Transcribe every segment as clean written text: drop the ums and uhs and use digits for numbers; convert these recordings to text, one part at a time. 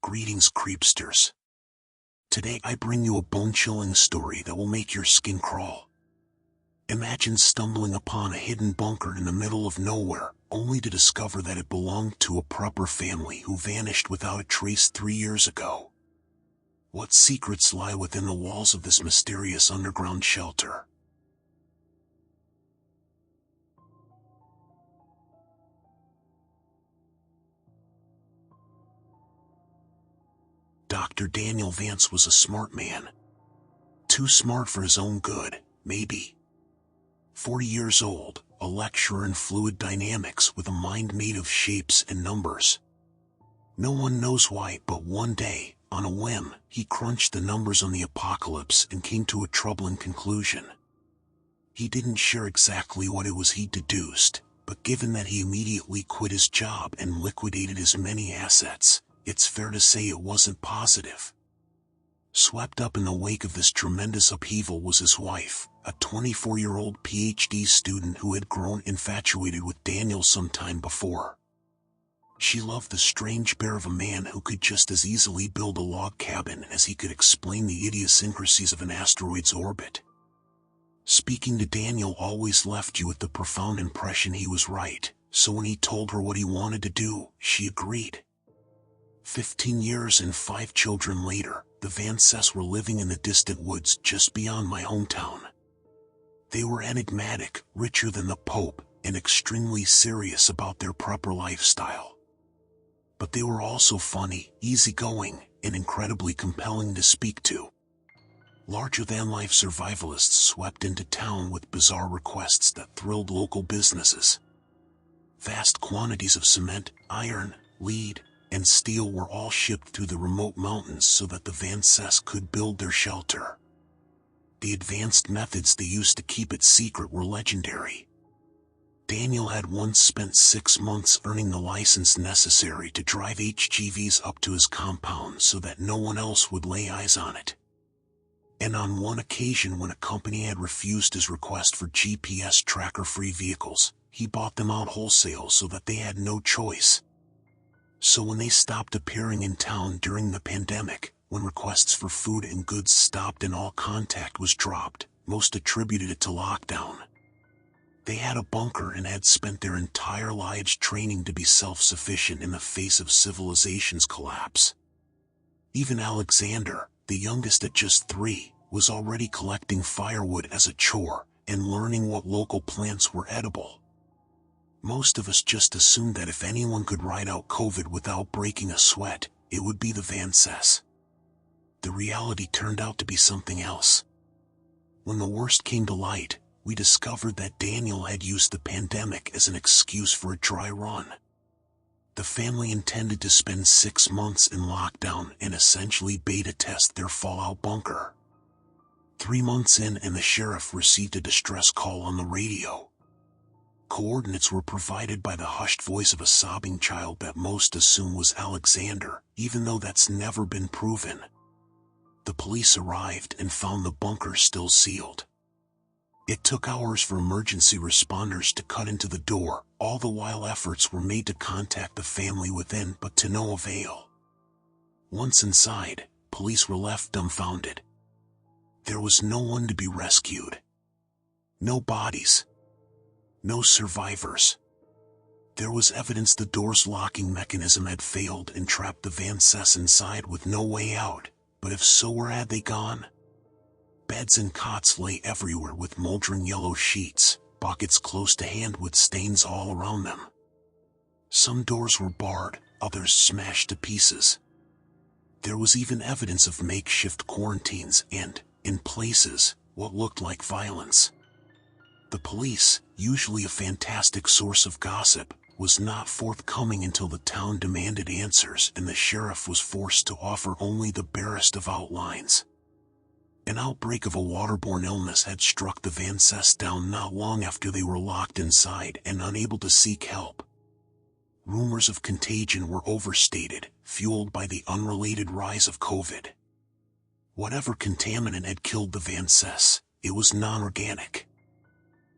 Greetings, creepsters. Today I bring you a bone-chilling story that will make your skin crawl. Imagine stumbling upon a hidden bunker in the middle of nowhere, only to discover that it belonged to a prepper family who vanished without a trace 3 years ago. What secrets lie within the walls of this mysterious underground shelter? Dr. Daniel Vance was a smart man. Too smart for his own good, maybe. 40 years old, a lecturer in fluid dynamics with a mind made of shapes and numbers. No one knows why, but one day, on a whim, he crunched the numbers on the apocalypse and came to a troubling conclusion. He didn't share exactly what it was he deduced, but given that he immediately quit his job and liquidated his many assets, it's fair to say it wasn't positive. Swept up in the wake of this tremendous upheaval was his wife, a 24-year-old PhD student who had grown infatuated with Daniel some time before. She loved the strange bear of a man who could just as easily build a log cabin as he could explain the idiosyncrasies of an asteroid's orbit. Speaking to Daniel always left you with the profound impression he was right, so when he told her what he wanted to do, she agreed. 15 years and 5 children later, the Vances were living in the distant woods just beyond my hometown. They were enigmatic, richer than the Pope, and extremely serious about their prepper lifestyle. But they were also funny, easygoing, and incredibly compelling to speak to. Larger-than-life survivalists swept into town with bizarre requests that thrilled local businesses. Vast quantities of cement, iron, lead, and steel were all shipped through the remote mountains so that the Vances could build their shelter. The advanced methods they used to keep it secret were legendary. Daniel had once spent 6 months earning the license necessary to drive HGVs up to his compound so that no one else would lay eyes on it. And on one occasion when a company had refused his request for GPS tracker-free vehicles, he bought them out wholesale so that they had no choice. So when they stopped appearing in town during the pandemic, when requests for food and goods stopped and all contact was dropped, most attributed it to lockdown. They had a bunker and had spent their entire lives training to be self-sufficient in the face of civilization's collapse. Even Alexander, the youngest at just 3, was already collecting firewood as a chore and learning what local plants were edible. Most of us just assumed that if anyone could ride out COVID without breaking a sweat, it would be the Vances. The reality turned out to be something else. When the worst came to light, we discovered that Daniel had used the pandemic as an excuse for a dry run. The family intended to spend 6 months in lockdown and essentially beta test their fallout bunker. 3 months in and the sheriff received a distress call on the radio. Coordinates were provided by the hushed voice of a sobbing child that most assume was Alexander, even though that's never been proven. The police arrived and found the bunker still sealed. It took hours for emergency responders to cut into the door, all the while efforts were made to contact the family within, but to no avail. Once inside, police were left dumbfounded. There was no one to be rescued. No bodies. No survivors. There was evidence the door's locking mechanism had failed and trapped the Vances inside with no way out, but if so, where had they gone? Beds and cots lay everywhere with moldering yellow sheets, buckets close to hand with stains all around them. Some doors were barred, others smashed to pieces. There was even evidence of makeshift quarantines and, in places, what looked like violence. The police, usually a fantastic source of gossip, was not forthcoming until the town demanded answers and the sheriff was forced to offer only the barest of outlines. An outbreak of a waterborne illness had struck the Vances down not long after they were locked inside and unable to seek help. Rumors of contagion were overstated, fueled by the unrelated rise of COVID. Whatever contaminant had killed the Vances, it was non-organic.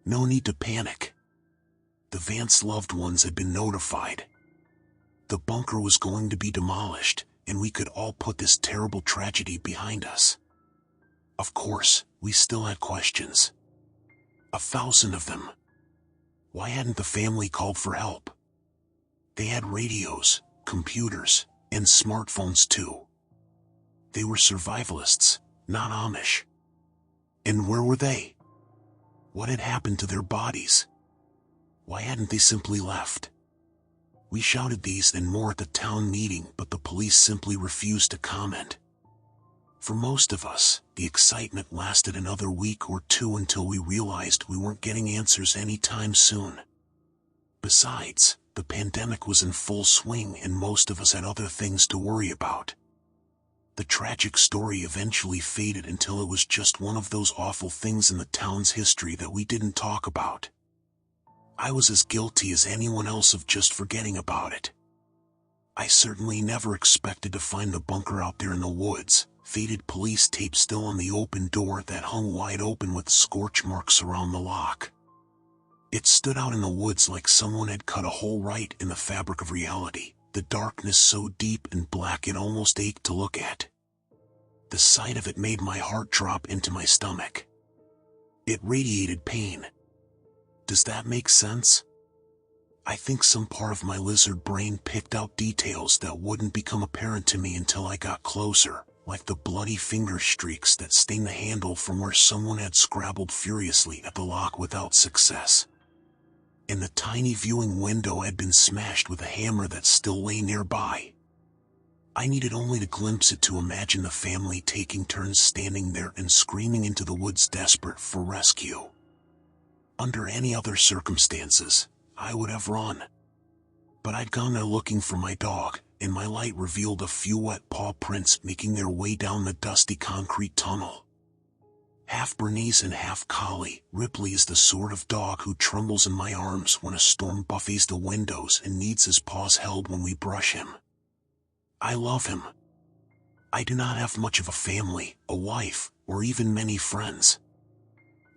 No need to panic. The Vance loved ones had been notified. The bunker was going to be demolished, and we could all put this terrible tragedy behind us. Of course, we still had questions. 1,000 of them. Why hadn't the family called for help? They had radios, computers, and smartphones too. They were survivalists, not Amish. And where were they? What had happened to their bodies? Why hadn't they simply left? We shouted these and more at the town meeting, but the police simply refused to comment. For most of us, the excitement lasted another week or two until we realized we weren't getting answers anytime soon. Besides, the pandemic was in full swing and most of us had other things to worry about. The tragic story eventually faded until it was just one of those awful things in the town's history that we didn't talk about. I was as guilty as anyone else of just forgetting about it. I certainly never expected to find the bunker out there in the woods, faded police tape still on the open door that hung wide open with scorch marks around the lock. It stood out in the woods like someone had cut a hole right in the fabric of reality, the darkness so deep and black it almost ached to look at. The sight of it made my heart drop into my stomach. It radiated pain. Does that make sense? I think some part of my lizard brain picked out details that wouldn't become apparent to me until I got closer, like the bloody finger streaks that stained the handle from where someone had scrabbled furiously at the lock without success. And the tiny viewing window had been smashed with a hammer that still lay nearby. I needed only to glimpse it to imagine the family taking turns standing there and screaming into the woods desperate for rescue. Under any other circumstances, I would have run. But I'd gone there looking for my dog, and my light revealed a few wet paw prints making their way down the dusty concrete tunnel. Half Bernese and half collie, Ripley is the sort of dog who trembles in my arms when a storm buffets the windows and needs his paws held when we brush him. I love him. I do not have much of a family, a wife, or even many friends.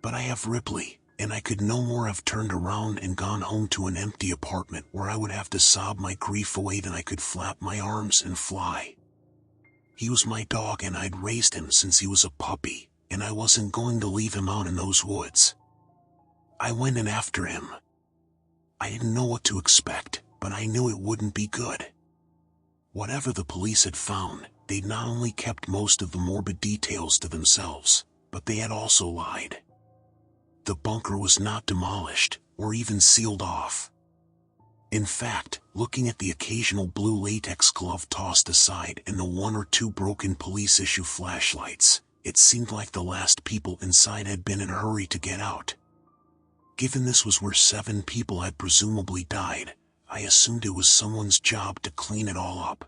But I have Ripley, and I could no more have turned around and gone home to an empty apartment where I would have to sob my grief away than I could flap my arms and fly. He was my dog and I'd raised him since he was a puppy, and I wasn't going to leave him out in those woods. I went in after him. I didn't know what to expect, but I knew it wouldn't be good. Whatever the police had found, they'd not only kept most of the morbid details to themselves, but they had also lied. The bunker was not demolished, or even sealed off. In fact, looking at the occasional blue latex glove tossed aside and the one or two broken police-issue flashlights, it seemed like the last people inside had been in a hurry to get out. Given this was where 7 people had presumably died, I assumed it was someone's job to clean it all up.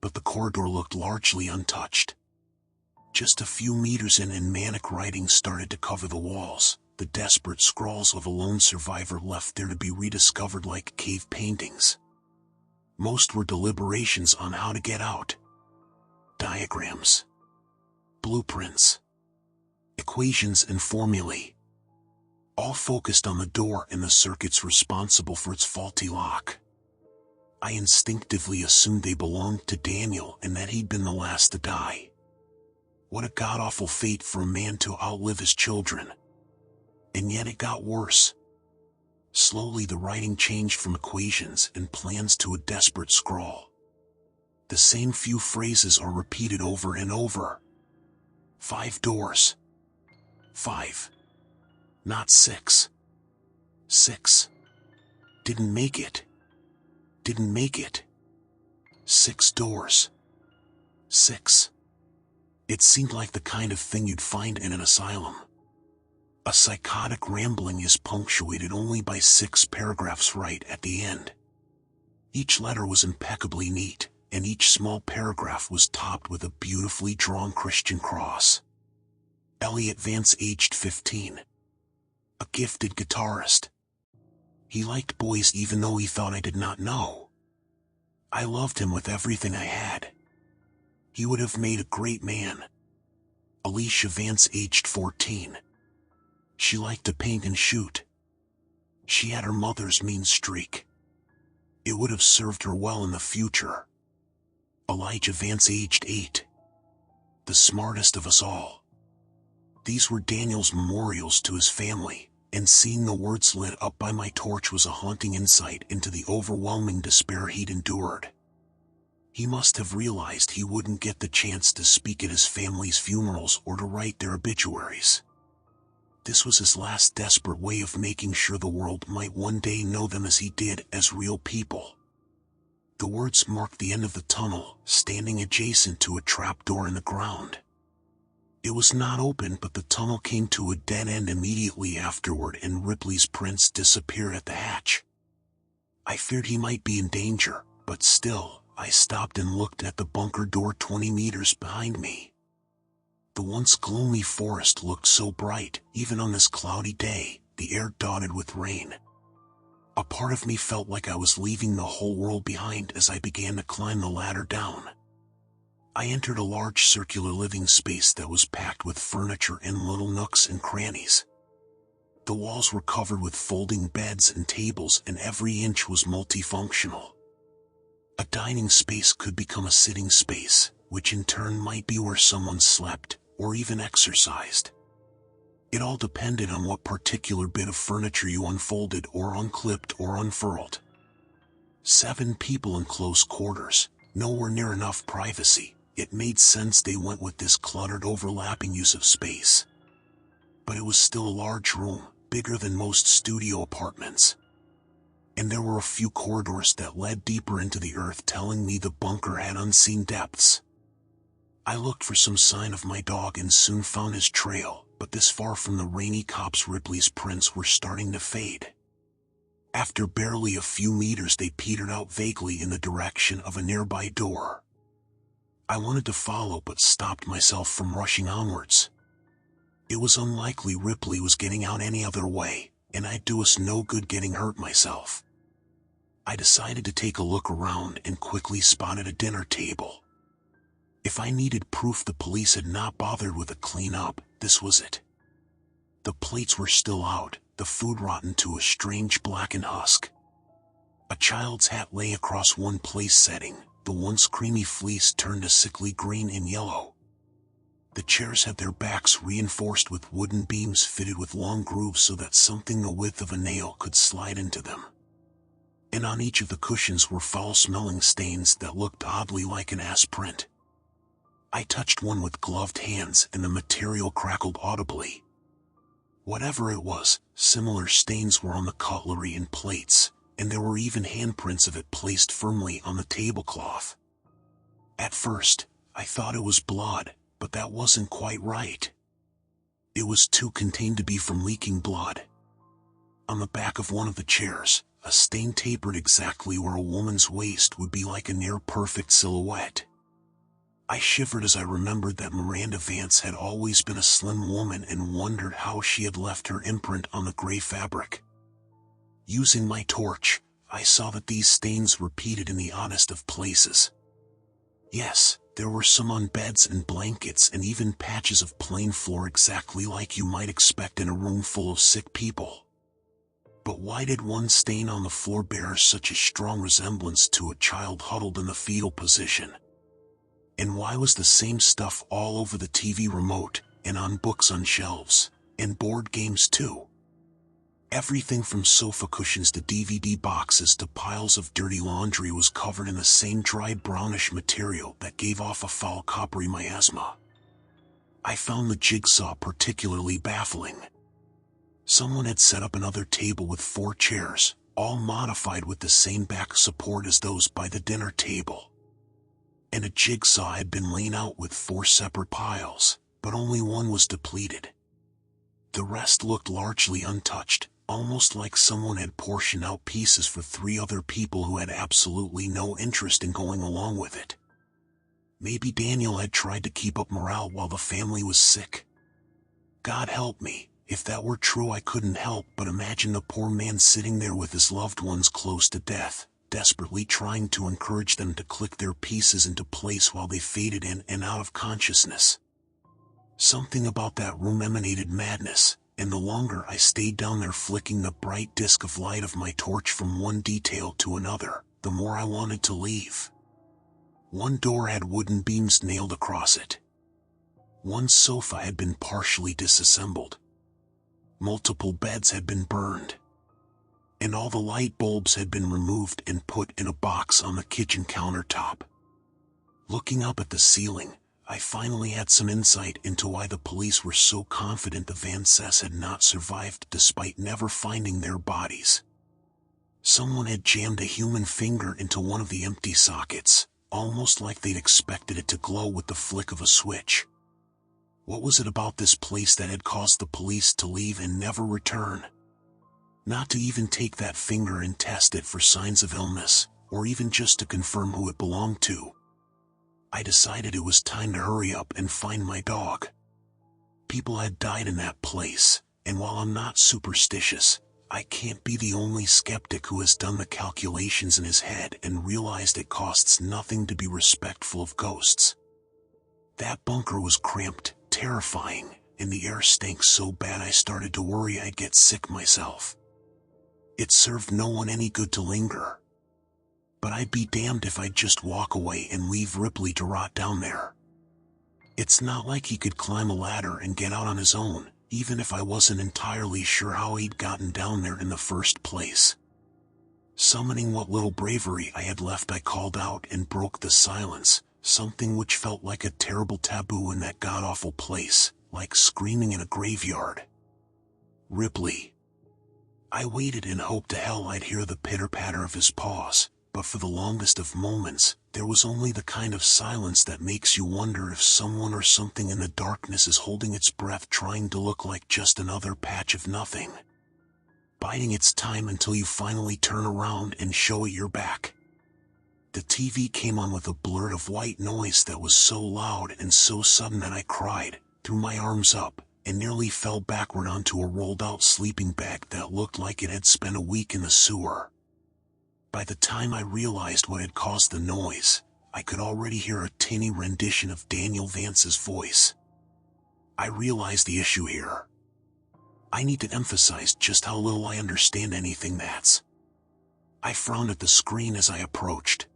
But the corridor looked largely untouched. Just a few meters in and manic writing started to cover the walls, the desperate scrawls of a lone survivor left there to be rediscovered like cave paintings. Most were deliberations on how to get out. Diagrams. Blueprints. Equations and formulae. All focused on the door and the circuits responsible for its faulty lock. I instinctively assumed they belonged to Daniel and that he'd been the last to die. What a god-awful fate for a man to outlive his children. And yet it got worse. Slowly the writing changed from equations and plans to a desperate scrawl. The same few phrases are repeated over and over. 5 doors. 5. Not 6. 6. Didn't make it. Didn't make it. 6 doors. 6. It seemed like the kind of thing you'd find in an asylum. A psychotic rambling is punctuated only by 6 paragraphs right at the end. Each letter was impeccably neat, and each small paragraph was topped with a beautifully drawn Christian cross. Elliot Vance, aged 15. A gifted guitarist. He liked boys even though he thought I did not know. I loved him with everything I had. He would have made a great man. Alicia Vance, aged 14. She liked to paint and shoot. She had her mother's mean streak. It would have served her well in the future. Elijah Vance, aged 8. The smartest of us all. These were Daniel's memorials to his family, and seeing the words lit up by my torch was a haunting insight into the overwhelming despair he'd endured. He must have realized he wouldn't get the chance to speak at his family's funerals or to write their obituaries. This was his last desperate way of making sure the world might one day know them as he did, as real people. The words marked the end of the tunnel, standing adjacent to a trapdoor in the ground. It was not open, but the tunnel came to a dead end immediately afterward, and Ripley's prints disappeared at the hatch. I feared he might be in danger, but still, I stopped and looked at the bunker door 20 meters behind me. The once gloomy forest looked so bright, even on this cloudy day, the air dotted with rain. A part of me felt like I was leaving the whole world behind as I began to climb the ladder down. I entered a large circular living space that was packed with furniture and little nooks and crannies. The walls were covered with folding beds and tables, and every inch was multifunctional. A dining space could become a sitting space, which in turn might be where someone slept, or even exercised. It all depended on what particular bit of furniture you unfolded or unclipped or unfurled. 7 people in close quarters, nowhere near enough privacy. It made sense they went with this cluttered, overlapping use of space. But it was still a large room, bigger than most studio apartments. And there were a few corridors that led deeper into the earth, telling me the bunker had unseen depths. I looked for some sign of my dog and soon found his trail, but this far from the rainy copse, Ripley's prints were starting to fade. After barely a few meters, they petered out vaguely in the direction of a nearby door. I wanted to follow, but stopped myself from rushing onwards. It was unlikely Ripley was getting out any other way, and I'd do us no good getting hurt myself. I decided to take a look around and quickly spotted a dinner table. If I needed proof the police had not bothered with a cleanup, this was it. The plates were still out, the food rotten to a strange blackened husk. A child's hat lay across one place setting, the once creamy fleece turned a sickly green and yellow. The chairs had their backs reinforced with wooden beams fitted with long grooves so that something the width of a nail could slide into them. And on each of the cushions were foul-smelling stains that looked oddly like an ass print. I touched one with gloved hands and the material crackled audibly. Whatever it was, similar stains were on the cutlery and plates, and there were even handprints of it placed firmly on the tablecloth. At first, I thought it was blood, but that wasn't quite right. It was too contained to be from leaking blood. On the back of one of the chairs, a stain tapered exactly where a woman's waist would be, like a near-perfect silhouette. I shivered as I remembered that Miranda Vance had always been a slim woman and wondered how she had left her imprint on the gray fabric. Using my torch, I saw that these stains repeated in the oddest of places. Yes, there were some on beds and blankets and even patches of plain floor exactly like you might expect in a room full of sick people. But why did one stain on the floor bear such a strong resemblance to a child huddled in the fetal position? And why was the same stuff all over the TV remote, and on books on shelves, and board games too? Everything from sofa cushions to DVD boxes to piles of dirty laundry was covered in the same dry brownish material that gave off a foul coppery miasma. I found the jigsaw particularly baffling. Someone had set up another table with 4 chairs, all modified with the same back support as those by the dinner table. And a jigsaw had been laid out with 4 separate piles, but only one was depleted. The rest looked largely untouched, almost like someone had portioned out pieces for 3 other people who had absolutely no interest in going along with it. Maybe Daniel had tried to keep up morale while the family was sick. God help me, if that were true I couldn't help but imagine the poor man sitting there with his loved ones close to death, desperately trying to encourage them to click their pieces into place while they faded in and out of consciousness. Something about that room emanated madness, and the longer I stayed down there flicking the bright disk of light of my torch from one detail to another, the more I wanted to leave. One door had wooden beams nailed across it. One sofa had been partially disassembled. Multiple beds had been burned. And all the light bulbs had been removed and put in a box on the kitchen countertop. Looking up at the ceiling, I finally had some insight into why the police were so confident the Van Cess had not survived despite never finding their bodies. Someone had jammed a human finger into one of the empty sockets, almost like they'd expected it to glow with the flick of a switch. What was it about this place that had caused the police to leave and never return? Not to even take that finger and test it for signs of illness, or even just to confirm who it belonged to. I decided it was time to hurry up and find my dog. People had died in that place, and while I'm not superstitious, I can't be the only skeptic who has done the calculations in his head and realized it costs nothing to be respectful of ghosts. That bunker was cramped, terrifying, and the air stank so bad I started to worry I'd get sick myself. It served no one any good to linger. But I'd be damned if I'd just walk away and leave Ripley to rot down there. It's not like he could climb a ladder and get out on his own, even if I wasn't entirely sure how he'd gotten down there in the first place. Summoning what little bravery I had left, I called out and broke the silence, something which felt like a terrible taboo in that god-awful place, like screaming in a graveyard. Ripley. I waited and hoped to hell I'd hear the pitter-patter of his paws. But for the longest of moments, there was only the kind of silence that makes you wonder if someone or something in the darkness is holding its breath, trying to look like just another patch of nothing. Biding its time until you finally turn around and show it your back. The TV came on with a blurt of white noise that was so loud and so sudden that I cried, threw my arms up, and nearly fell backward onto a rolled-out sleeping bag that looked like it had spent a week in the sewer. By the time I realized what had caused the noise, I could already hear a tinny rendition of Daniel Vance's voice. I realized the issue here. I need to emphasize just how little I understand anything that's. I frowned at the screen as I approached.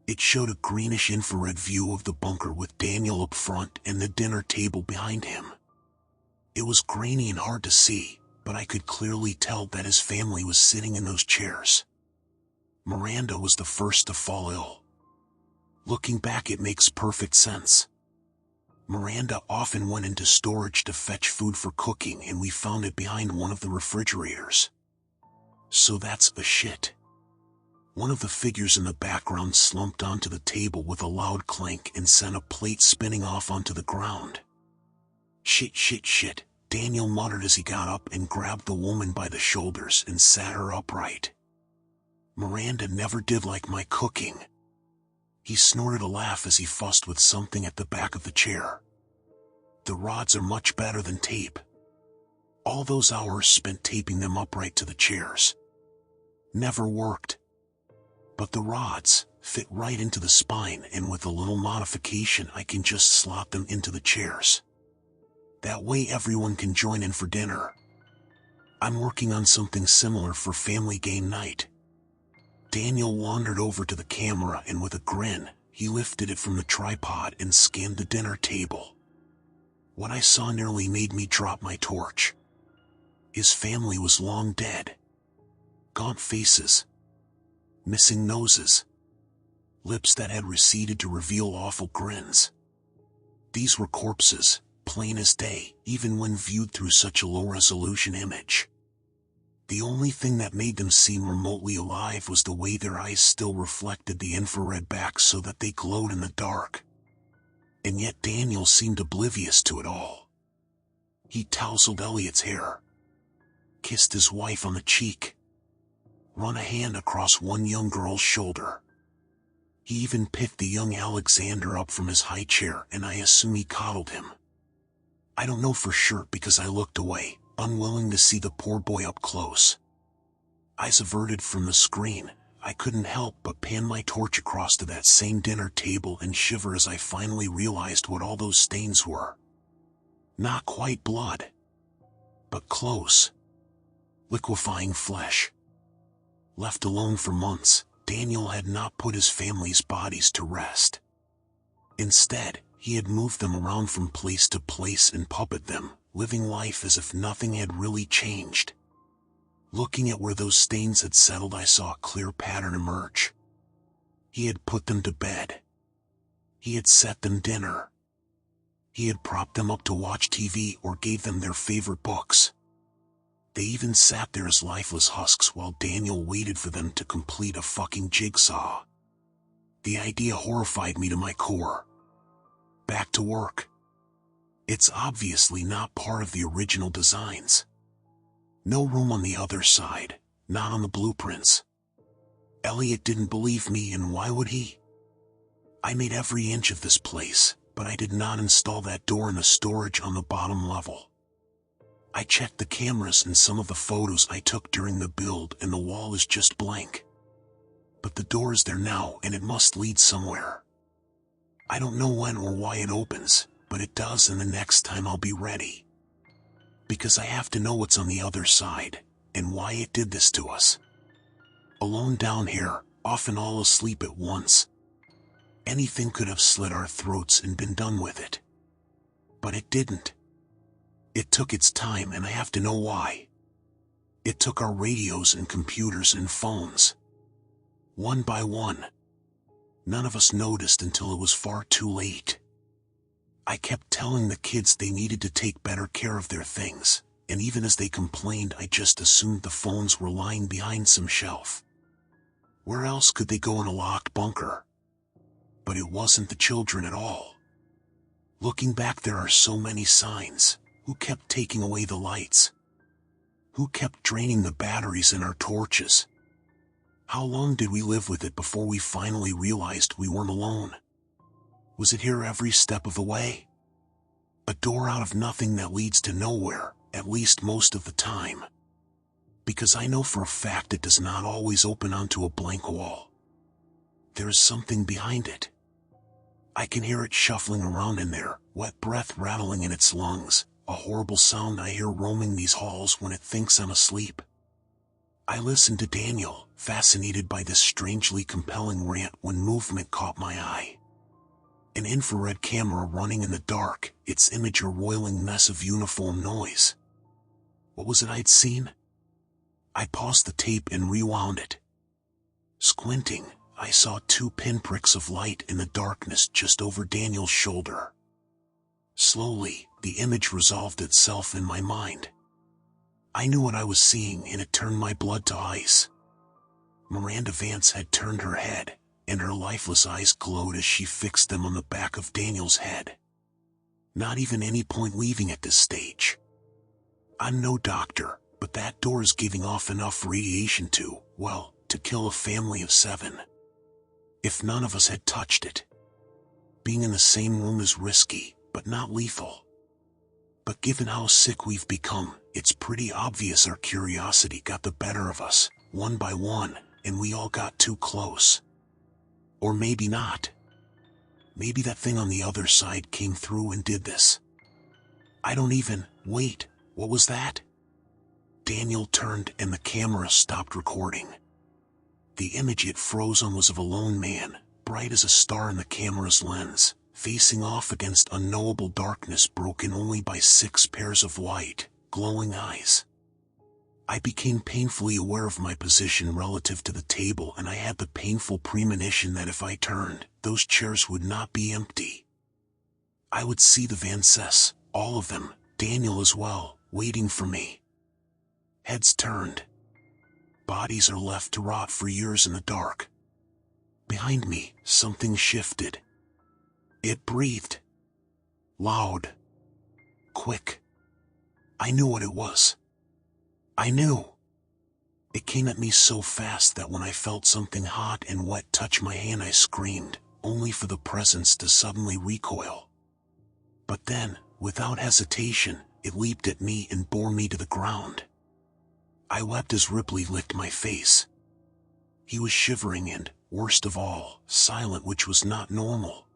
It showed a greenish infrared view of the bunker with Daniel up front and the dinner table behind him. It was grainy and hard to see, but I could clearly tell that his family was sitting in those chairs. Miranda was the first to fall ill. Looking back, it makes perfect sense. Miranda often went into storage to fetch food for cooking, and we found it behind one of the refrigerators. So that's the shit. One of the figures in the background slumped onto the table with a loud clank and sent a plate spinning off onto the ground. Shit, Daniel muttered as he got up and grabbed the woman by the shoulders and sat her upright. Miranda never did like my cooking. He snorted a laugh as he fussed with something at the back of the chair. The rods are much better than tape. All those hours spent taping them upright to the chairs never worked. But the rods fit right into the spine, and with a little modification I can just slot them into the chairs. That way everyone can join in for dinner. I'm working on something similar for family game night. Daniel wandered over to the camera, and with a grin, he lifted it from the tripod and scanned the dinner table. What I saw nearly made me drop my torch. His family was long dead. Gaunt faces. Missing noses. Lips that had receded to reveal awful grins. These were corpses, plain as day, even when viewed through such a low-resolution image. The only thing that made them seem remotely alive was the way their eyes still reflected the infrared back so that they glowed in the dark. And yet Daniel seemed oblivious to it all. He tousled Elliot's hair, kissed his wife on the cheek, run a hand across one young girl's shoulder. He even picked the young Alexander up from his high chair, and I assume he coddled him. I don't know for sure because I looked away, unwilling to see the poor boy up close. Eyes averted from the screen, I couldn't help but pan my torch across to that same dinner table and shiver as I finally realized what all those stains were. Not quite blood, but close. Liquefying flesh. Left alone for months, Daniel had not put his family's bodies to rest. Instead, he had moved them around from place to place and puppeted them, living life as if nothing had really changed. Looking at where those stains had settled, I saw a clear pattern emerge. He had put them to bed. He had set them dinner. He had propped them up to watch TV or gave them their favorite books. They even sat there as lifeless husks while Daniel waited for them to complete a fucking jigsaw. The idea horrified me to my core. Back to work. It's obviously not part of the original designs. No room on the other side, not on the blueprints. Elliot didn't believe me, and why would he? I made every inch of this place, but I did not install that door in the storage on the bottom level. I checked the cameras and some of the photos I took during the build, and the wall is just blank. But the door is there now, and it must lead somewhere. I don't know when or why it opens, but it does, and the next time I'll be ready. Because I have to know what's on the other side, and why it did this to us. Alone down here, often all asleep at once. Anything could have slit our throats and been done with it. But it didn't. It took its time, and I have to know why. It took our radios and computers and phones. One by one. None of us noticed until it was far too late. I kept telling the kids they needed to take better care of their things, and even as they complained, I just assumed the phones were lying behind some shelf. Where else could they go in a locked bunker? But it wasn't the children at all. Looking back, there are so many signs. Who kept taking away the lights? Who kept draining the batteries in our torches? How long did we live with it before we finally realized we weren't alone? Was it here every step of the way? A door out of nothing that leads to nowhere, at least most of the time. Because I know for a fact it does not always open onto a blank wall. There is something behind it. I can hear it shuffling around in there, wet breath rattling in its lungs, a horrible sound I hear roaming these halls when it thinks I'm asleep. I listened to Daniel, fascinated by this strangely compelling rant, when movement caught my eye. An infrared camera running in the dark, its image a roiling mess of uniform noise. What was it I'd seen? I paused the tape and rewound it. Squinting, I saw two pinpricks of light in the darkness just over Daniel's shoulder. Slowly, the image resolved itself in my mind. I knew what I was seeing, and it turned my blood to ice. Miranda Vance had turned her head, and her lifeless eyes glowed as she fixed them on the back of Daniel's head. Not even any point leaving at this stage. I'm no doctor, but that door is giving off enough radiation to, well, to kill a family of 7. If none of us had touched it. Being in the same room is risky, but not lethal. But given how sick we've become, it's pretty obvious our curiosity got the better of us, one by one, and we all got too close. Or maybe not. Maybe that thing on the other side came through and did this. Wait, what was that? Daniel turned and the camera stopped recording. The image it froze on was of a lone man, bright as a star in the camera's lens, facing off against unknowable darkness broken only by 6 pairs of white, glowing eyes. I became painfully aware of my position relative to the table, and I had the painful premonition that if I turned, those chairs would not be empty. I would see the Vances, all of them, Daniel as well, waiting for me. Heads turned. Bodies are left to rot for years in the dark. Behind me, something shifted. It breathed. Loud. Quick. I knew what it was. I knew. It came at me so fast that when I felt something hot and wet touch my hand, I screamed, only for the presence to suddenly recoil. But then, without hesitation, it leaped at me and bore me to the ground. I wept as Ripley licked my face. He was shivering and, worst of all, silent, which was not normal.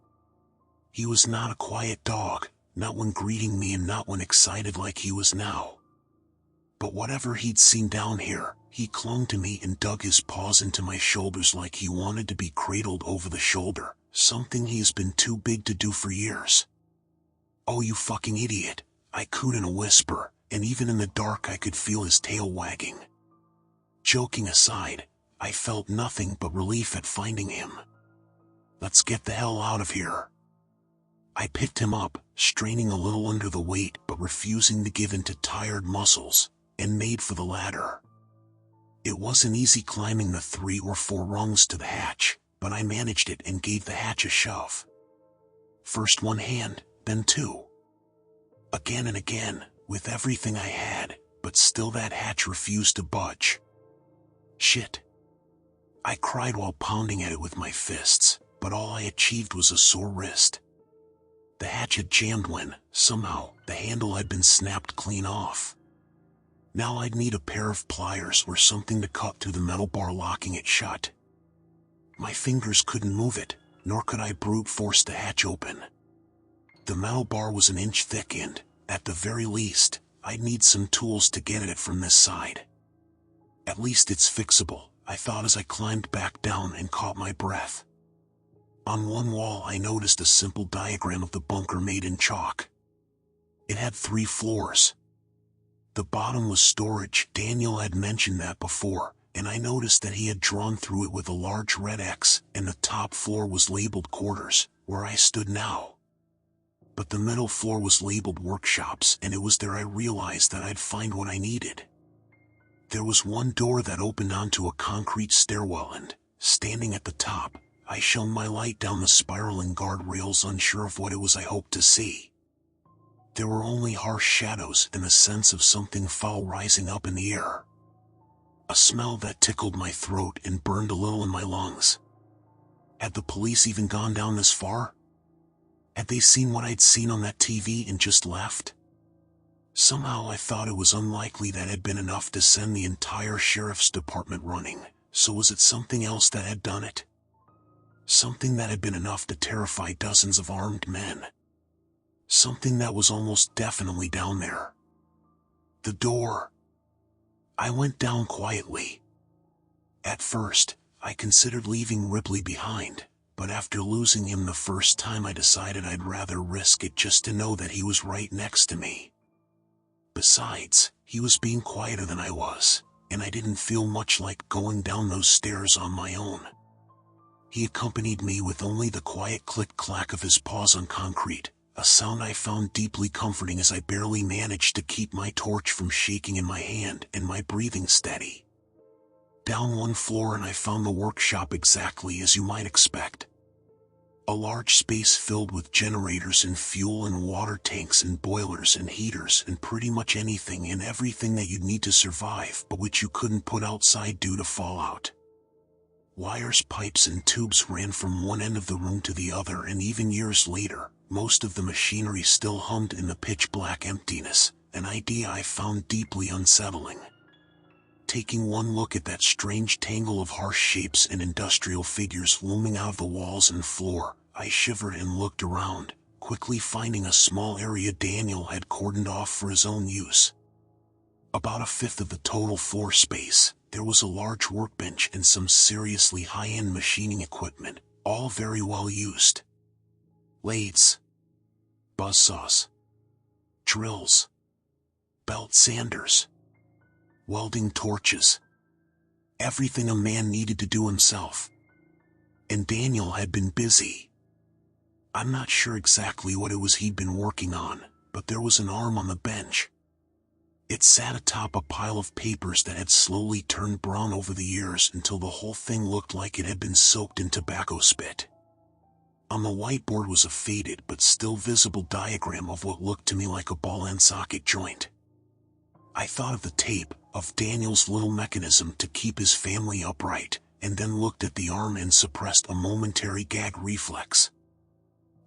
He was not a quiet dog, not when greeting me and not when excited like he was now. But whatever he'd seen down here, he clung to me and dug his paws into my shoulders like he wanted to be cradled over the shoulder, something he has been too big to do for years. "Oh, you fucking idiot," I cooed in a whisper, and even in the dark I could feel his tail wagging. Joking aside, I felt nothing but relief at finding him. "Let's get the hell out of here." I picked him up, straining a little under the weight but refusing to give in to tired muscles, and made for the ladder. It wasn't easy climbing the 3 or 4 rungs to the hatch, but I managed it and gave the hatch a shove. First one hand, then 2. Again and again, with everything I had, but still that hatch refused to budge. Shit. I cried while pounding at it with my fists, but all I achieved was a sore wrist. The hatch had jammed when, somehow, the handle had been snapped clean off. Now I'd need a pair of pliers or something to cut through the metal bar locking it shut. My fingers couldn't move it, nor could I brute force the hatch open. The metal bar was an inch thick and, at the very least, I'd need some tools to get at it from this side. At least it's fixable, I thought as I climbed back down and caught my breath. On one wall I noticed a simple diagram of the bunker made in chalk. It had 3 floors. The bottom was storage. Daniel had mentioned that before, and I noticed that he had drawn through it with a large red X, and the top floor was labeled quarters, where I stood now. But the middle floor was labeled workshops, and it was there I realized that I'd find what I needed. There was one door that opened onto a concrete stairwell and, standing at the top, I shone my light down the spiraling guardrails, unsure of what it was I hoped to see. There were only harsh shadows and a sense of something foul rising up in the air. A smell that tickled my throat and burned a little in my lungs. Had the police even gone down this far? Had they seen what I'd seen on that TV and just left? Somehow I thought it was unlikely that had been enough to send the entire sheriff's department running, so was it something else that had done it? Something that had been enough to terrify dozens of armed men. Something that was almost definitely down there. The door. I went down quietly. At first, I considered leaving Ripley behind, but after losing him the first time I decided I'd rather risk it just to know that he was right next to me. Besides, he was being quieter than I was, and I didn't feel much like going down those stairs on my own. He accompanied me with only the quiet click-clack of his paws on concrete, a sound I found deeply comforting as I barely managed to keep my torch from shaking in my hand and my breathing steady. Down one floor and I found the workshop exactly as you might expect. A large space filled with generators and fuel and water tanks and boilers and heaters and pretty much anything and everything that you'd need to survive but which you couldn't put outside due to fallout. Wires, pipes and tubes ran from one end of the room to the other, and even years later, most of the machinery still hummed in the pitch-black emptiness, an idea I found deeply unsettling. Taking one look at that strange tangle of harsh shapes and industrial figures looming out of the walls and floor, I shivered and looked around, quickly finding a small area Daniel had cordoned off for his own use. About 1/5 of the total floor space, there was a large workbench and some seriously high-end machining equipment, all very well used. Lathes, buzzsaws, drills, belt sanders, welding torches. Everything a man needed to do himself. And Daniel had been busy. I'm not sure exactly what it was he'd been working on, but there was an arm on the bench. It sat atop a pile of papers that had slowly turned brown over the years until the whole thing looked like it had been soaked in tobacco spit. On the whiteboard was a faded but still visible diagram of what looked to me like a ball and socket joint. I thought of the tape, of Daniel's little mechanism to keep his family upright, and then looked at the arm and suppressed a momentary gag reflex.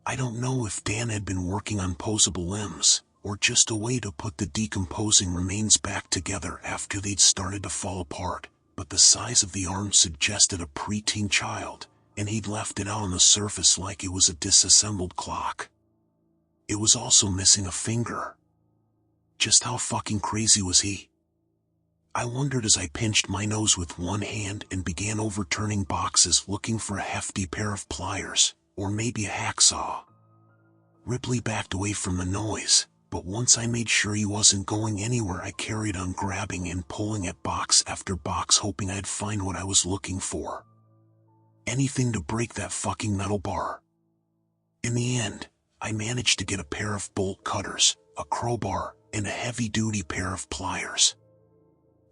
I don't know if Dan had been working on posable limbs, or just a way to put the decomposing remains back together after they'd started to fall apart, but the size of the arm suggested a preteen child, and he'd left it out on the surface like it was a disassembled clock. It was also missing a finger. Just how fucking crazy was he? I wondered as I pinched my nose with one hand and began overturning boxes looking for a hefty pair of pliers, or maybe a hacksaw. Ripley backed away from the noise, but once I made sure he wasn't going anywhere, I carried on grabbing and pulling at box after box, hoping I'd find what I was looking for. Anything to break that fucking metal bar. In the end, I managed to get a pair of bolt cutters, a crowbar, and a heavy-duty pair of pliers.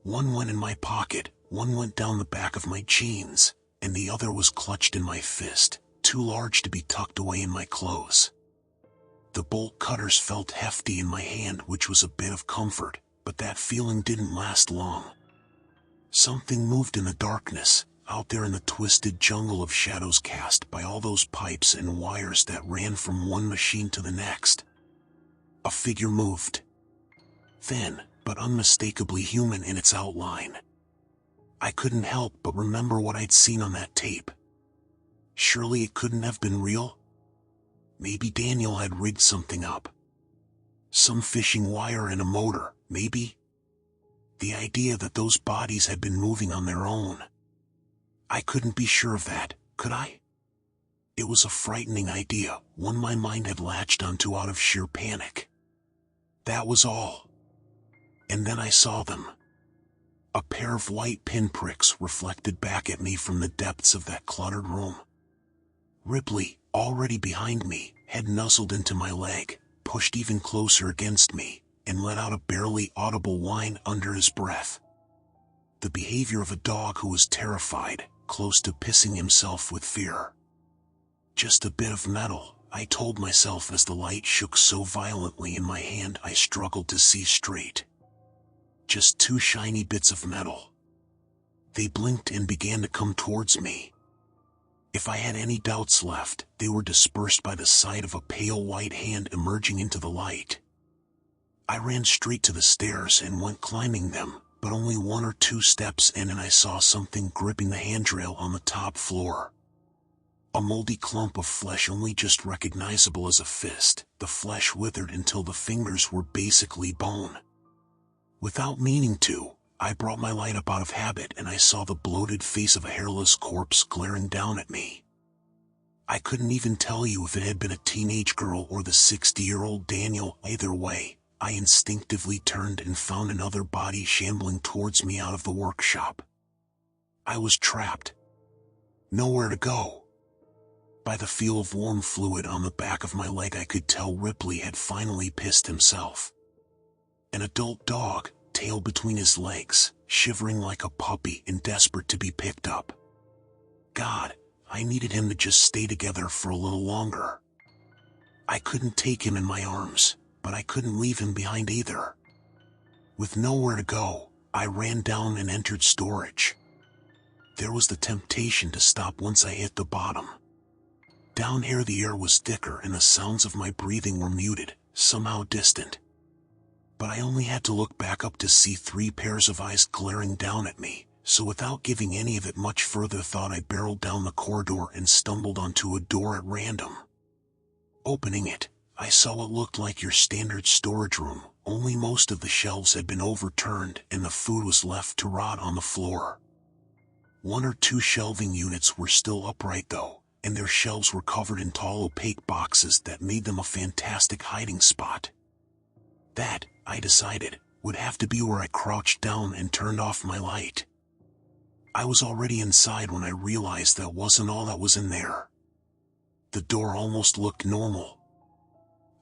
One went in my pocket, one went down the back of my jeans, and the other was clutched in my fist, too large to be tucked away in my clothes. The bolt cutters felt hefty in my hand, which was a bit of comfort, but that feeling didn't last long. Something moved in the darkness, out there in the twisted jungle of shadows cast by all those pipes and wires that ran from one machine to the next. A figure moved. Thin, but unmistakably human in its outline. I couldn't help but remember what I'd seen on that tape. Surely it couldn't have been real? Maybe Daniel had rigged something up. Some fishing wire and a motor, maybe? The idea that those bodies had been moving on their own. I couldn't be sure of that, could I? It was a frightening idea, one my mind had latched onto out of sheer panic. That was all. And then I saw them. A pair of white pinpricks reflected back at me from the depths of that cluttered room. Ripley, already behind me, had nuzzled into my leg, pushed even closer against me, and let out a barely audible whine under his breath. The behavior of a dog who was terrified, close to pissing himself with fear. Just a bit of metal, I told myself as the light shook so violently in my hand I struggled to see straight. Just two shiny bits of metal. They blinked and began to come towards me. If I had any doubts left, they were dispersed by the sight of a pale white hand emerging into the light. I ran straight to the stairs and went climbing them, but only 1 or 2 steps in and I saw something gripping the handrail on the top floor. A moldy clump of flesh only just recognizable as a fist. The flesh withered until the fingers were basically bone. Without meaning to, I brought my light up out of habit and I saw the bloated face of a hairless corpse glaring down at me. I couldn't even tell you if it had been a teenage girl or the 60-year-old Daniel. Either way, I instinctively turned and found another body shambling towards me out of the workshop. I was trapped. Nowhere to go. By the feel of warm fluid on the back of my leg I could tell Ripley had finally pissed himself. An adult dog, tail between his legs, shivering like a puppy and desperate to be picked up. God, I needed him to just stay together for a little longer. I couldn't take him in my arms, but I couldn't leave him behind either. With nowhere to go, I ran down and entered storage. There was the temptation to stop once I hit the bottom. Down here the air was thicker and the sounds of my breathing were muted, somehow distant. But I only had to look back up to see 3 pairs of eyes glaring down at me, so without giving any of it much further thought I barreled down the corridor and stumbled onto a door at random. Opening it, I saw what looked like your standard storage room, only most of the shelves had been overturned and the food was left to rot on the floor. 1 or 2 shelving units were still upright though, and their shelves were covered in tall opaque boxes that made them a fantastic hiding spot. That, I decided, would have to be where I crouched down and turned off my light. I was already inside when I realized that wasn't all that was in there. The door almost looked normal.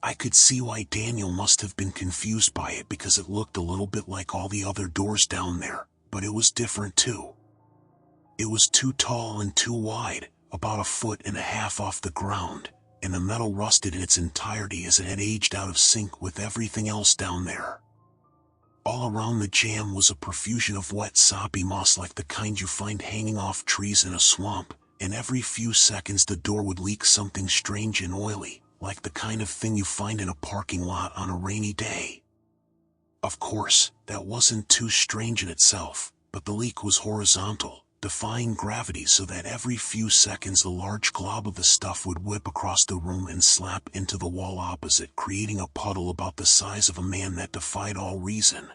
I could see why Daniel must have been confused by it because it looked a little bit like all the other doors down there, but it was different too. It was too tall and too wide, about 1.5 feet off the ground, and the metal rusted in its entirety as it had aged out of sync with everything else down there. All around the jam was a profusion of wet soppy moss like the kind you find hanging off trees in a swamp, and every few seconds the door would leak something strange and oily, like the kind of thing you find in a parking lot on a rainy day. Of course, that wasn't too strange in itself, but the leak was horizontal, defying gravity so that every few seconds a large glob of the stuff would whip across the room and slap into the wall opposite, creating a puddle about the size of a man that defied all reason.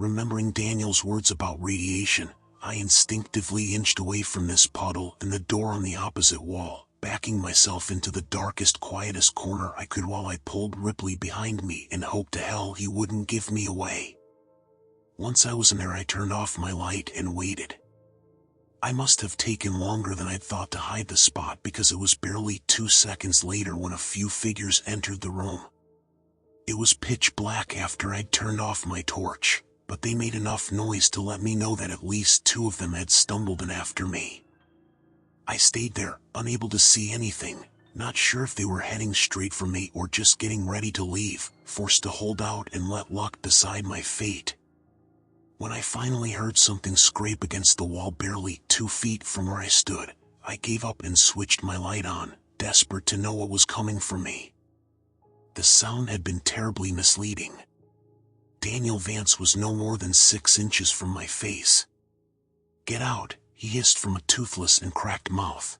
Remembering Daniel's words about radiation, I instinctively inched away from this puddle and the door on the opposite wall, backing myself into the darkest, quietest corner I could while I pulled Ripley behind me and hoped to hell he wouldn't give me away. Once I was in there, I turned off my light and waited. I must have taken longer than I'd thought to hide the spot, because it was barely 2 seconds later when a few figures entered the room. It was pitch black after I'd turned off my torch, but they made enough noise to let me know that at least 2 of them had stumbled in after me. I stayed there, unable to see anything, not sure if they were heading straight for me or just getting ready to leave, forced to hold out and let luck decide my fate. When I finally heard something scrape against the wall barely 2 feet from where I stood, I gave up and switched my light on, desperate to know what was coming for me. The sound had been terribly misleading. Daniel Vance was no more than 6 inches from my face. "Get out," he hissed from a toothless and cracked mouth.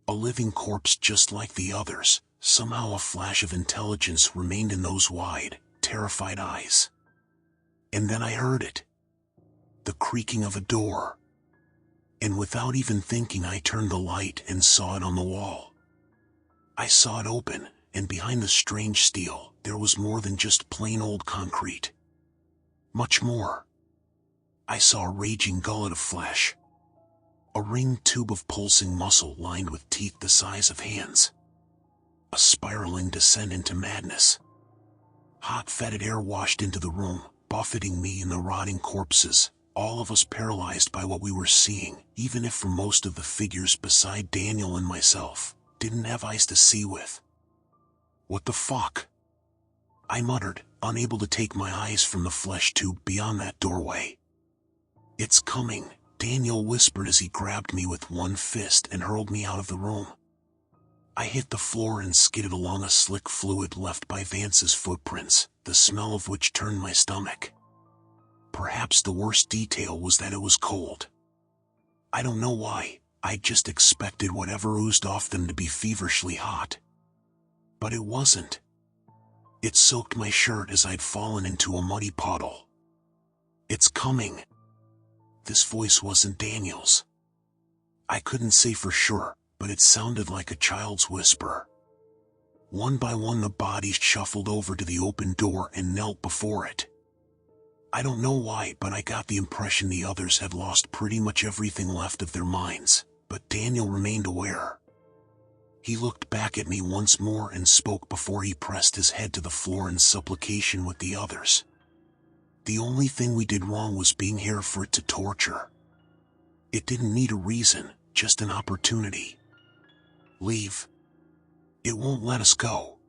A living corpse just like the others, somehow a flash of intelligence remained in those wide, terrified eyes. And then I heard it. The creaking of a door. And without even thinking, I turned the light and saw it on the wall. I saw it open, and behind the strange steel, there was more than just plain old concrete. Much more. I saw a raging gullet of flesh. A ringed tube of pulsing muscle lined with teeth the size of hands. A spiraling descent into madness. Hot, fetid air washed into the room, buffeting me and the rotting corpses, all of us paralyzed by what we were seeing, even if for most of the figures beside Daniel and myself didn't have eyes to see with. "What the fuck?" I muttered, unable to take my eyes from the flesh tube beyond that doorway. "It's coming," Daniel whispered as he grabbed me with one fist and hurled me out of the room. I hit the floor and skidded along a slick fluid left by Vance's footprints, the smell of which turned my stomach. Perhaps the worst detail was that it was cold. I don't know why, I just expected whatever oozed off them to be feverishly hot. But it wasn't. It soaked my shirt as I'd fallen into a muddy puddle. "It's coming." This voice wasn't Daniel's. I couldn't say for sure, but it sounded like a child's whisper. One by one the bodies shuffled over to the open door and knelt before it. I don't know why, but I got the impression the others had lost pretty much everything left of their minds, but Daniel remained aware. He looked back at me once more and spoke before he pressed his head to the floor in supplication with the others. "The only thing we did wrong was being here for it to torture. It didn't need a reason, just an opportunity. Leave. It won't let us go.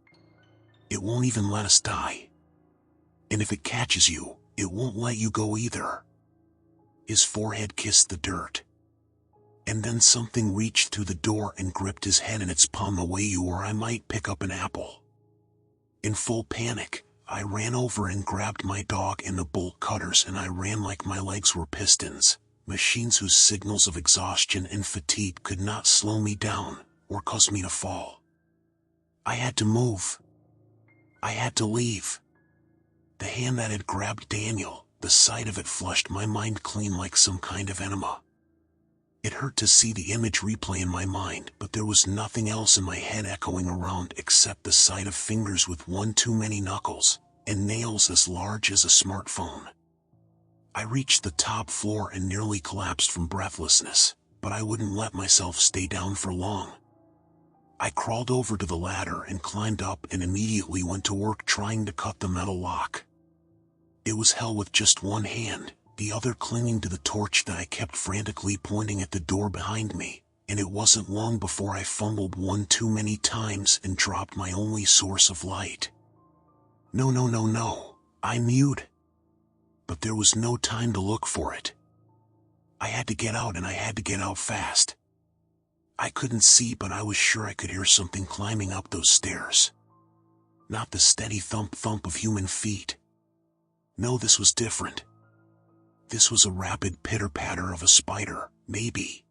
It won't even let us die. And if it catches you, it won't let you go either." His forehead kissed the dirt. And then something reached through the door and gripped his head in its palm the way you or I might pick up an apple. In full panic, I ran over and grabbed my dog and the bolt cutters, and I ran like my legs were pistons, machines whose signals of exhaustion and fatigue could not slow me down or cause me to fall. I had to move. I had to leave. The hand that had grabbed Daniel, the sight of it flushed my mind clean like some kind of enema. It hurt to see the image replay in my mind, but there was nothing else in my head echoing around except the sight of fingers with one too many knuckles, and nails as large as a smartphone. I reached the top floor and nearly collapsed from breathlessness, but I wouldn't let myself stay down for long. I crawled over to the ladder and climbed up and immediately went to work trying to cut the metal lock. It was hell with just one hand, the other clinging to the torch that I kept frantically pointing at the door behind me, and it wasn't long before I fumbled one too many times and dropped my only source of light. No, I mewed. But there was no time to look for it. I had to get out, and I had to get out fast. I couldn't see, but I was sure I could hear something climbing up those stairs. Not the steady thump-thump of human feet. No, this was different. This was a rapid pitter-patter of a spider, maybe.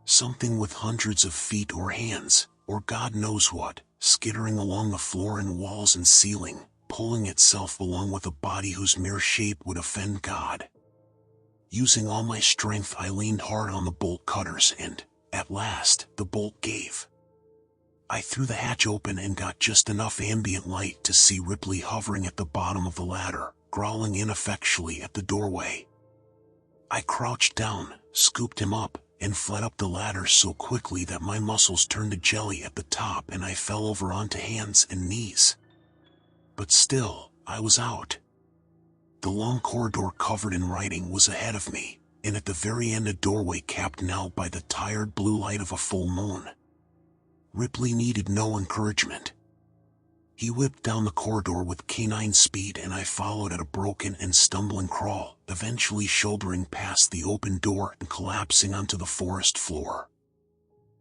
Something with hundreds of feet or hands, or God knows what, skittering along the floor and walls and ceiling, pulling itself along with a body whose mere shape would offend God. Using all my strength, I leaned hard on the bolt cutters and, at last, the bolt gave. I threw the hatch open and got just enough ambient light to see Ripley hovering at the bottom of the ladder, growling ineffectually at the doorway. I crouched down, scooped him up, and fled up the ladder so quickly that my muscles turned to jelly at the top and I fell over onto hands and knees. But still, I was out. The long corridor covered in writing was ahead of me, and at the very end a doorway capped now by the tired blue light of a full moon. Ripley needed no encouragement. He whipped down the corridor with canine speed and I followed at a broken and stumbling crawl, eventually shouldering past the open door and collapsing onto the forest floor.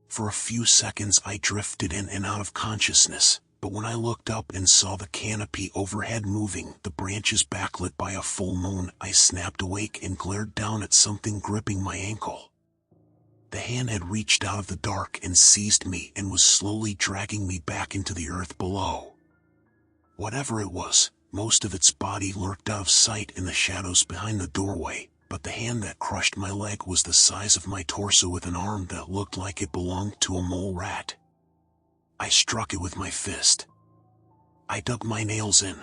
For a few seconds I drifted in and out of consciousness, but when I looked up and saw the canopy overhead moving, the branches backlit by a full moon, I snapped awake and glared down at something gripping my ankle. The hand had reached out of the dark and seized me and was slowly dragging me back into the earth below. Whatever it was, most of its body lurked out of sight in the shadows behind the doorway, but the hand that crushed my leg was the size of my torso with an arm that looked like it belonged to a mole rat. I struck it with my fist. I dug my nails in.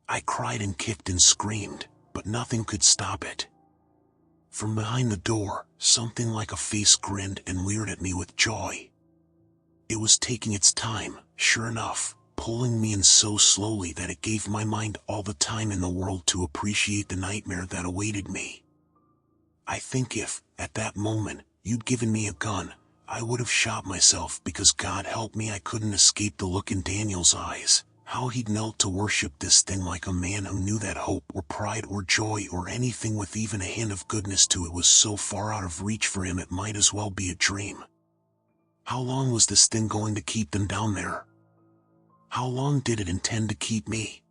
I cried and kicked and screamed, but nothing could stop it. From behind the door, something like a face grinned and leered at me with joy. It was taking its time, sure enough, pulling me in so slowly that it gave my mind all the time in the world to appreciate the nightmare that awaited me. I think if, at that moment, you'd given me a gun, I would have shot myself because God help me I couldn't escape the look in Daniel's eyes, how he'd knelt to worship this thing like a man who knew that hope or pride or joy or anything with even a hint of goodness to it was so far out of reach for him it might as well be a dream. How long was this thing going to keep them down there? How long did it intend to keep me?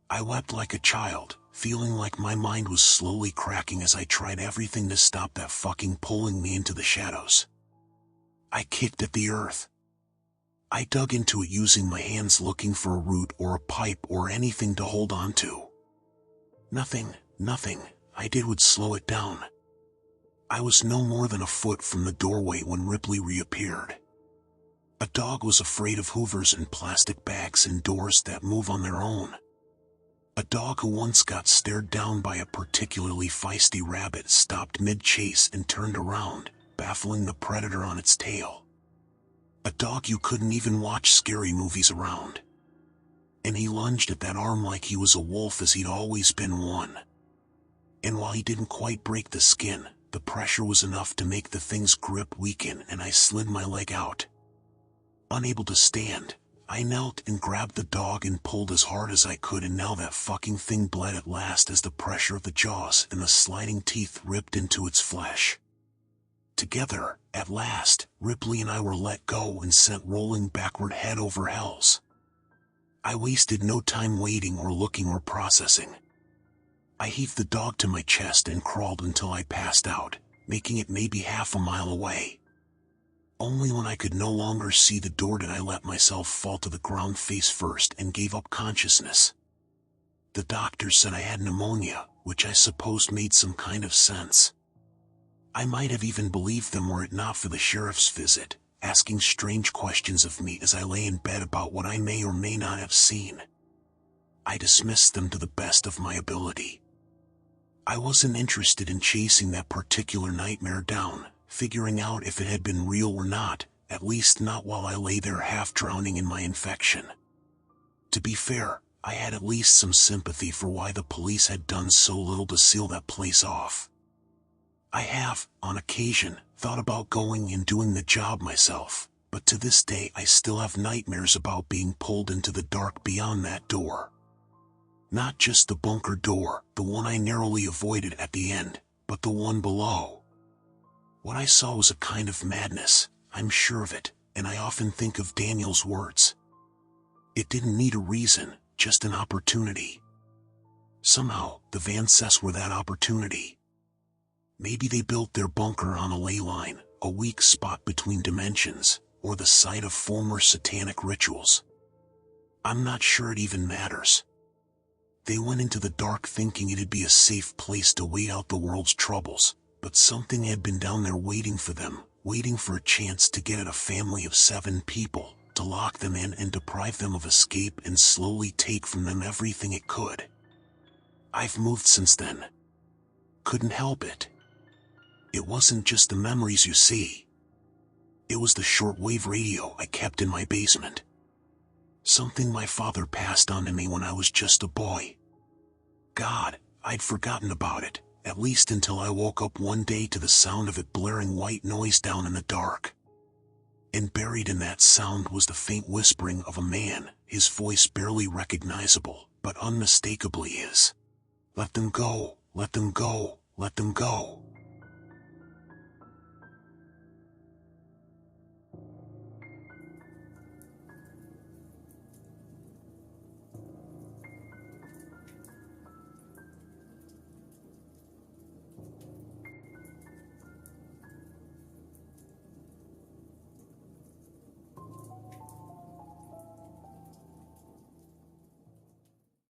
I wept like a child, feeling like my mind was slowly cracking as I tried everything to stop that fucking pulling me into the shadows. I kicked at the earth. I dug into it using my hands looking for a root or a pipe or anything to hold on to. Nothing I did would slow it down. I was no more than a foot from the doorway when Ripley reappeared. A dog was afraid of hoovers and plastic bags and doors that move on their own. A dog who once got stared down by a particularly feisty rabbit stopped mid-chase and turned around, baffling the predator on its tail. A dog you couldn't even watch scary movies around. And he lunged at that arm like he was a wolf as he'd always been one. And while he didn't quite break the skin, the pressure was enough to make the thing's grip weaken and I slid my leg out. Unable to stand, I knelt and grabbed the dog and pulled as hard as I could and now that fucking thing bled at last as the pressure of the jaws and the sliding teeth ripped into its flesh. Together, at last, Ripley and I were let go and sent rolling backward head over hells. I wasted no time waiting or looking or processing. I heaved the dog to my chest and crawled until I passed out, making it maybe half a mile away. Only when I could no longer see the door did I let myself fall to the ground face first and gave up consciousness. The doctor said I had pneumonia, which I supposed made some kind of sense. I might have even believed them were it not for the sheriff's visit, asking strange questions of me as I lay in bed about what I may or may not have seen. I dismissed them to the best of my ability. I wasn't interested in chasing that particular nightmare down, figuring out if it had been real or not, at least not while I lay there half drowning in my infection. To be fair, I had at least some sympathy for why the police had done so little to seal that place off. I have, on occasion, thought about going and doing the job myself, but to this day I still have nightmares about being pulled into the dark beyond that door. Not just the bunker door, the one I narrowly avoided at the end, but the one below. What I saw was a kind of madness, I'm sure of it, and I often think of Daniel's words. It didn't need a reason, just an opportunity. Somehow, the Van Cess were that opportunity. Maybe they built their bunker on a ley line, a weak spot between dimensions, or the site of former satanic rituals. I'm not sure it even matters. They went into the dark thinking it'd be a safe place to wait out the world's troubles, but something had been down there waiting for them, waiting for a chance to get at a family of 7 people, to lock them in and deprive them of escape and slowly take from them everything it could. I've moved since then. Couldn't help it. It wasn't just the memories, you see. It was the shortwave radio I kept in my basement. Something my father passed on to me when I was just a boy. God, I'd forgotten about it, at least until I woke up one day to the sound of it blaring white noise down in the dark. And buried in that sound was the faint whispering of a man, his voice barely recognizable, but unmistakably his. Let them go, let them go, let them go.